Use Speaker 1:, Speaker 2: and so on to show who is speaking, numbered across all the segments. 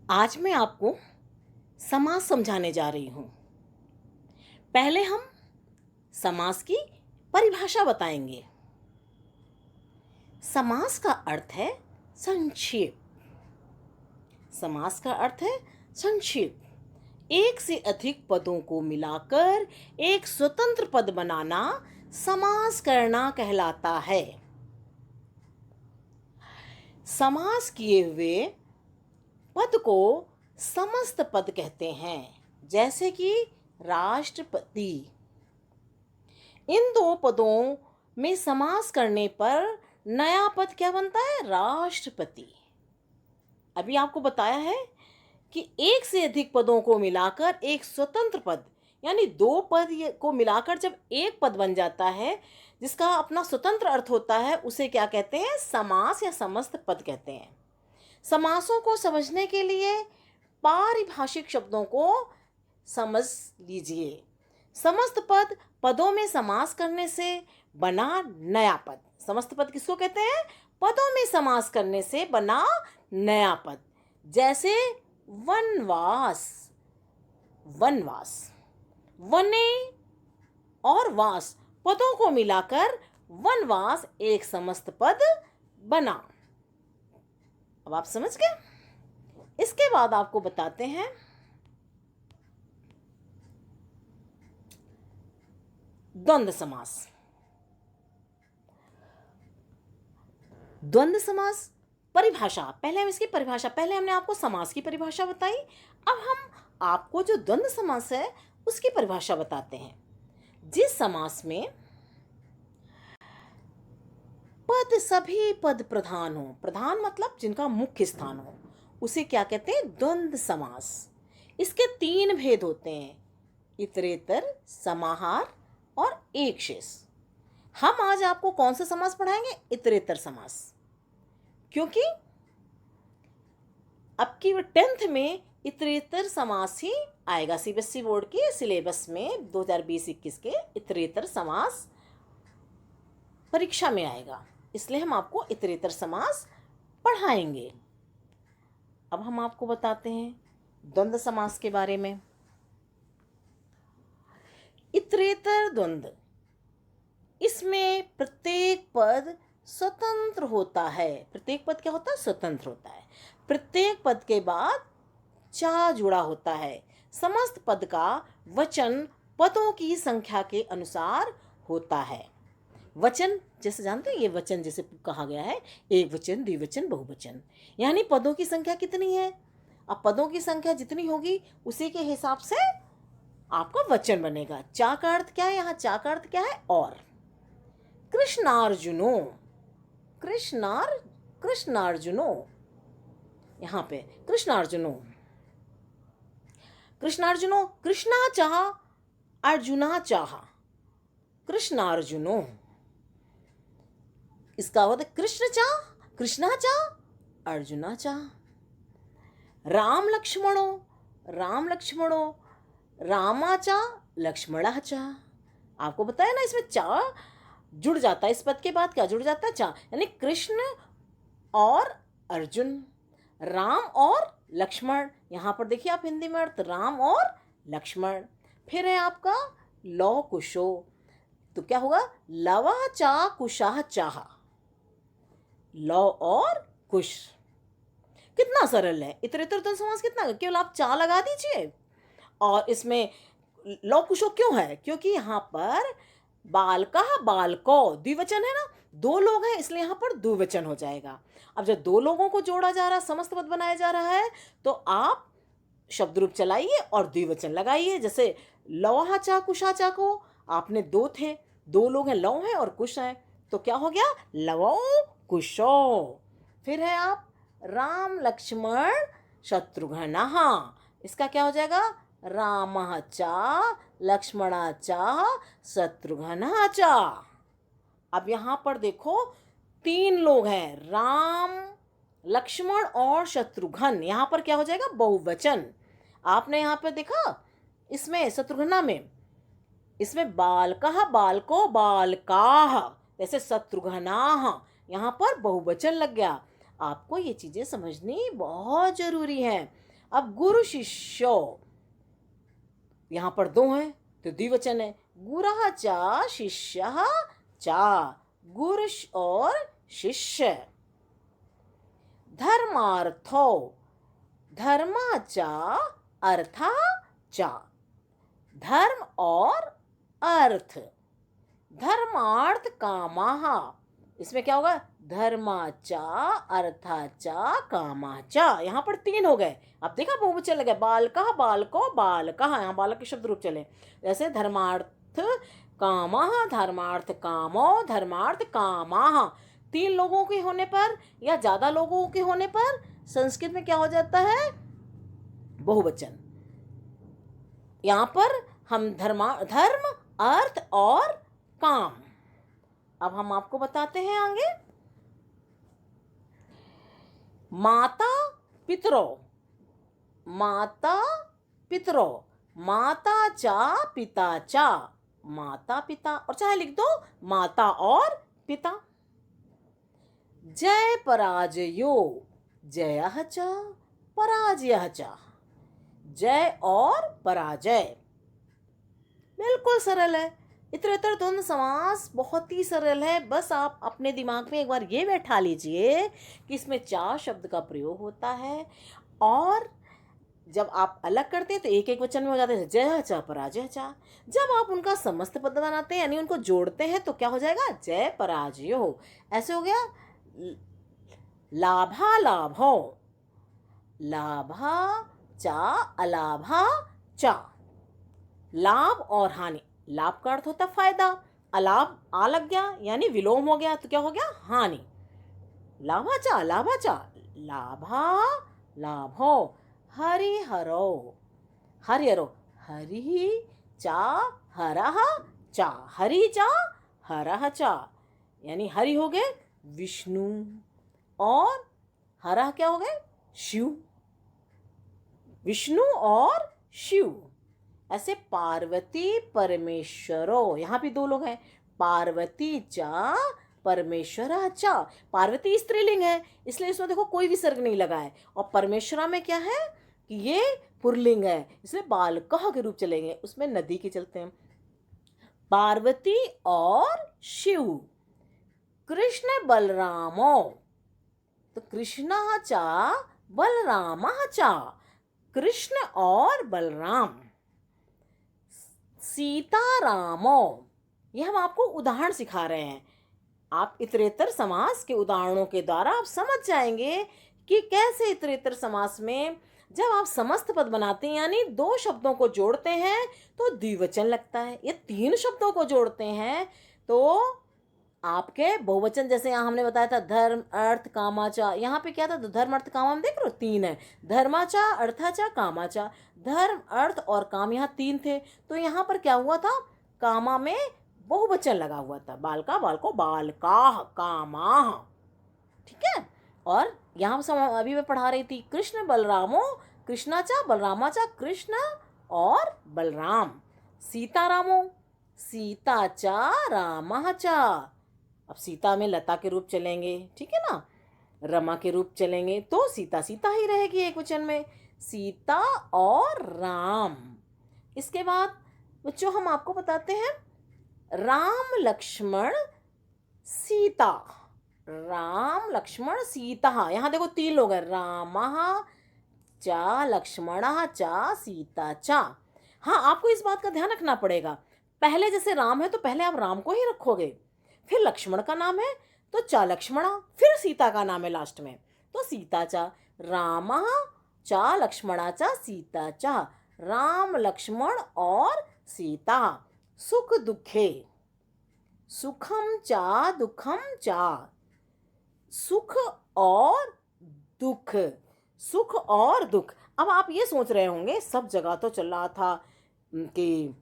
Speaker 1: आज मैं आपको समास समझाने जा रही हूँ। पहले हम समास की परिभाषा बताएंगे। समास का अर्थ है संक्षेप। समास का अर्थ है संक्षेप। एक से अधिक पदों को मिलाकर एक स्वतंत्र पद बनाना समास करना कहलाता है। समास किए हुए पद को समस्त पद कहते हैं, जैसे कि राष्ट्रपति। इन दो पदों में समास करने पर नया पद क्या बनता है? राष्ट्रपति। अभी आपको बताया है कि एक से अधिक पदों को मिलाकर एक स्वतंत्र पद, यानी दो पद को मिलाकर जब एक पद बन जाता है जिसका अपना स्वतंत्र अर्थ होता है, उसे क्या कहते हैं? समास या समस्त पद कहते हैं। समासों को समझने के लिए पारिभाषिक शब्दों को समझ लीजिए। समस्त पद, पदों में समास करने से बना नया पद। समस्त पद किसको कहते हैं? पदों में समास करने से बना नया पद। जैसे वनवास, वनवास, वने और वास पदों को मिलाकर वनवास एक समस्त पद बना। अब आप समझ गए? इसके बाद आपको बताते हैं द्वंद्व समास। द्वंद्व समास परिभाषा, पहले हमने आपको समास की परिभाषा बताई। अब हम आपको जो द्वंद्व समास है उसकी परिभाषा बताते हैं। जिस समास में पद, सभी पद प्रधान हो, प्रधान मतलब जिनका मुख्य स्थान हो, उसे क्या कहते हैं? द्वंद्व समास। इसके तीन भेद होते हैं: इतरेतर, समाहार और एकशेष। हम आज आपको कौन सा समास पढ़ाएंगे? इतरेतर समास, क्योंकि अब की 10th में इतरेतर समास ही आएगा। सीबीएसई बोर्ड के सिलेबस में 2020-21 के इतरेतर समास परीक्षा में आएगा, इसलिए हम आपको इतरेतर समास पढ़ाएंगे। अब हम आपको बताते हैं द्वंद्व समास के बारे में। इतरेतर द्वंद्व, इसमें प्रत्येक पद स्वतंत्र होता है। प्रत्येक पद क्या होता है? स्वतंत्र होता है। प्रत्येक पद के बाद चा जुड़ा होता है। समस्त पद का वचन पदों की संख्या के अनुसार होता है। वचन जैसे जानते हैं, ये वचन जैसे कहा गया है, एक वचन, द्विवचन, बहुवचन, यानी पदों की संख्या कितनी है। अब पदों की संख्या जितनी होगी उसी के हिसाब से आपका वचन बनेगा। चा का अर्थ क्या है? यहाँ चा का अर्थ क्या है? और। कृष्णार्जुनो, कृष्णार्जुनो, यहाँ पे कृष्णार्जुनो, कृष्णार्जुनो, कृष्णा चाह, अर्जुना चाह, कृष्णार्जुनो। इसका होता है कृष्ण चाह, कृष्णा चाह, अर्जुना चाह। राम लक्ष्मणो, राम लक्ष्मणो, रामा चाह, लक्ष्मणा चाह। आपको बताया ना, इसमें चा जुड़ जाता है। इस पद के बाद क्या जुड़ जाता है? चा, यानी कृष्ण और अर्जुन, राम और लक्ष्मण। यहाँ पर देखिए आप हिंदी में अर्थ, राम और लक्ष्मण। फिर है आपका लौ कुशो, तो क्या होगा? लवा चा कुशाह चाह, लौ और कुश। कितना सरल है इतरेतर द्वंद्व समास, कितना, केवल आप चा लगा दीजिए। और इसमें लौ कुशो क्यों है? क्योंकि यहाँ पर बालका, बालको द्विवचन है ना, दो लोग हैं, इसलिए यहाँ पर द्विवचन हो जाएगा। अब जब दो लोगों को जोड़ा जा रहा है, समस्त पद बनाया जा रहा है, तो आप शब्द रूप चलाइए और द्विवचन लगाइए। जैसे लौहा चा कुशा चा को आपने दो थे, दो लोग हैं, लौ हैं और कुश हैं, तो क्या हो गया? लवो कुशो। फिर है आप राम लक्ष्मण शत्रुघ्नः, इसका क्या हो जाएगा? रामः चा लक्ष्मणः चा शत्रुघ्नः चा। अब यहाँ पर देखो तीन लोग हैं, राम, लक्ष्मण और शत्रुघ्न। यहाँ पर क्या हो जाएगा? बहुवचन। आपने यहाँ पर देखा, इसमें शत्रुघ्न में, इसमें बालकः, बालको, बालकाः, जैसे शत्रुघ्नाः, यहाँ पर बहुवचन लग गया। आपको ये चीज़ें समझनी बहुत ज़रूरी है। अब गुरु शिष्यो, यहाँ पर दो हैं तो द्विवचन है। गुरः च शिष्यः च, गुरु और शिष्य। धर्मार्थो, धर्मा च अर्था च, धर्म और अर्थ। धर्मार्थ कामाः, इसमें क्या होगा? धर्मा च अर्था च कामा च। यहाँ पर तीन हो गए। अब देखा बहुवचन लगे, बालकः बालको बालकः, यहाँ बालक के शब्द रूप चले। जैसे धर्मार्थ कामः, धर्मार्थ कामो, धर्मार्थ कामाः। तीन लोगों के होने पर या ज्यादा लोगों के होने पर संस्कृत में क्या हो जाता है? बहुवचन। यहाँ पर हम धर्म, अर्थ और काम। अब हम आपको बताते हैं आगे। माता पितरो, माता पितरो, माता चा पिता चा, माता पिता, और चाहे लिख दो माता और पिता। जय पराजयो, जयः च पराजयः च, जय और पराजय। बिल्कुल सरल है। इतरेतर द्वंद्व समास बहुत ही सरल है। बस आप अपने दिमाग में एक बार ये बैठा लीजिए कि इसमें चा शब्द का प्रयोग होता है, और जब आप अलग करते हैं तो एक एक वचन में हो जाते हैं जय चा पराजय चा। जब आप उनका समस्त पद बनाते हैं यानी उनको जोड़ते हैं तो क्या हो जाएगा? जय पराजय हो। ऐसे हो गया लाभा लाभो, लाभा चा अलाभा चा। लाभ और हानि, लाभ का अर्थ होता है फायदा, अलाभ आ लग गया यानी विलोम हो गया तो क्या हो गया? हानि। लाभा चा लाभा लाभो। हरिहरो, हरिहरो, हरि चा हरः चा, हरि चा हरः चा, यानी हरि हो गए विष्णु और हरः क्या हो गए? शिव। विष्णु और शिव। ऐसे पार्वती परमेश्वरो, यहाँ भी दो लोग हैं। पार्वती चा परमेश्वरा चा। पार्वती स्त्रीलिंग है इसलिए इसमें देखो कोई विसर्ग नहीं लगा है, और परमेश्वरा में क्या है कि ये पुरलिंग है इसलिए बालकः के रूप चलेंगे, उसमें नदी के चलते हैं। पार्वती और शिव। कृष्ण बलरामो, तो कृष्णः चा बलरामः चा, कृष्ण और बलराम। सीतारामो, ये हम आपको उदाहरण सिखा रहे हैं। आप इतरेतर समास के उदाहरणों के द्वारा आप समझ जाएंगे कि कैसे इतरेतर समास में जब आप समस्त पद बनाते हैं यानी दो शब्दों को जोड़ते हैं तो द्विवचन लगता है, ये तीन शब्दों को जोड़ते हैं तो आपके बहुवचन। जैसे यहाँ हमने बताया था धर्म अर्थ कामाचा, यहाँ पे क्या था? धर्म अर्थ काम, हम देख रहे हो तीन है, धर्माचा अर्थाचा कामाचा। धर्म अर्थ और काम यहाँ तीन थे तो यहाँ पर क्या हुआ था? कामा में बहुवचन लगा हुआ था, बालका बालको बालकाः कामाः, ठीक है। और यहाँ अभी मैं पढ़ा रही थी कृष्ण बलरामो, कृष्णाचा बलरामाचा, कृष्ण और बलराम। सीतारामो, सीताचा रामः चा। अब सीता में लता के रूप चलेंगे, ठीक है ना, रमा के रूप चलेंगे तो सीता सीता ही रहेगी एक वचन में, सीता और राम। इसके बाद बच्चों हम आपको बताते हैं राम लक्ष्मण सीता, राम लक्ष्मण सीता। यहाँ देखो तीन लोग हैं, रामः चा लक्ष्मणः चा सीता चा। हाँ आपको इस बात का ध्यान रखना पड़ेगा, पहले जैसे राम है तो पहले आप राम को ही रखोगे, फिर लक्ष्मण का नाम है तो चा लक्ष्मणा, फिर सीता का नाम है लास्ट में तो सीता चा। रामः चा लक्ष्मणा चा सीता चा, राम लक्ष्मण और सीता। सुख दुखे, सुखम चा दुखम चा, सुख और दुख, सुख और दुख। अब आप ये सोच रहे होंगे सब जगह तो चल रहा था कि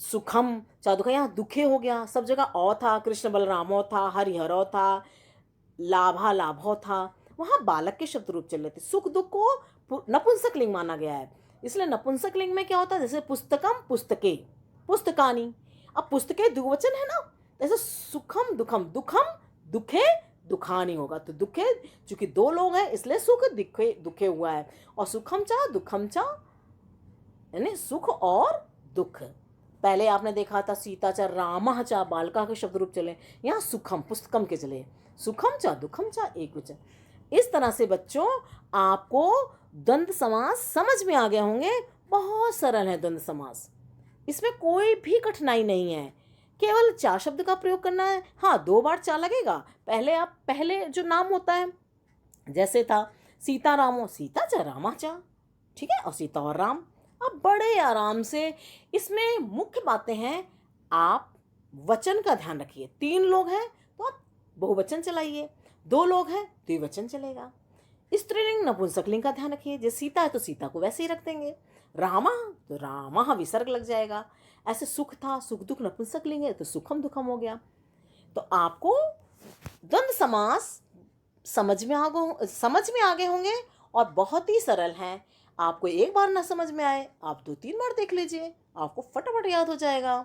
Speaker 1: सुखम चा दुखम, यहाँ दुखे हो गया, सब जगह औ था, कृष्ण बलरामो था, हरिहरो था, लाभा लाभो था, वहाँ बालक के शब्द रूप चल रहे थे। सुख दुख को नपुंसक लिंग माना गया है, इसलिए नपुंसक लिंग में क्या होता है? जैसे पुस्तकम पुस्तके, पुस्तकानी। अब पुस्तके द्विवचन है ना, जैसे सुखम दुखम, दुखम दुखे दुखा नहीं होगा। तो दुखे, चूंकि दो लोग हैं इसलिए सुख दुखे दुखे हुआ है। और सुखम चा दुखम चा यानी सुख और दुख। पहले आपने देखा था सीता चा रामः चा बालका के शब्द रूप चले, यहाँ सुखम पुस्तकम के चले, सुखम चा दुखम चा एक वचन। इस तरह से बच्चों आपको द्वंद्व समास समझ में आ गए होंगे। बहुत सरल है द्वंद्व समास, इसमें कोई भी कठिनाई नहीं है, केवल चा शब्द का प्रयोग करना है। हाँ, 2 बार चा लगेगा। पहले जो नाम होता है, जैसे था सीता रामो, सीता चा रामा चा, ठीक है, और सीता और राम। अब बड़े आराम से इसमें मुख्य बातें हैं, आप वचन का ध्यान रखिए। 3 लोग हैं तो आप बहुवचन चलाइए, 2 लोग हैं द्विवचन चलेगा। स्त्रीलिंग नपुंसकलिंग का ध्यान रखिए, जैसे सीता है तो सीता को वैसे ही रख देंगे, रामा तो रामा विसर्ग लग जाएगा। ऐसे सुख था, सुख दुख नपुंसकलिंग है तो सुखम दुखम हो गया। तो आपको द्वंद्व समास समझ में आ गए होंगे और बहुत ही सरल हैं। आपको एक बार ना समझ में आए, आप 2-3 बार देख लीजिए, आपको फटाफट याद हो जाएगा।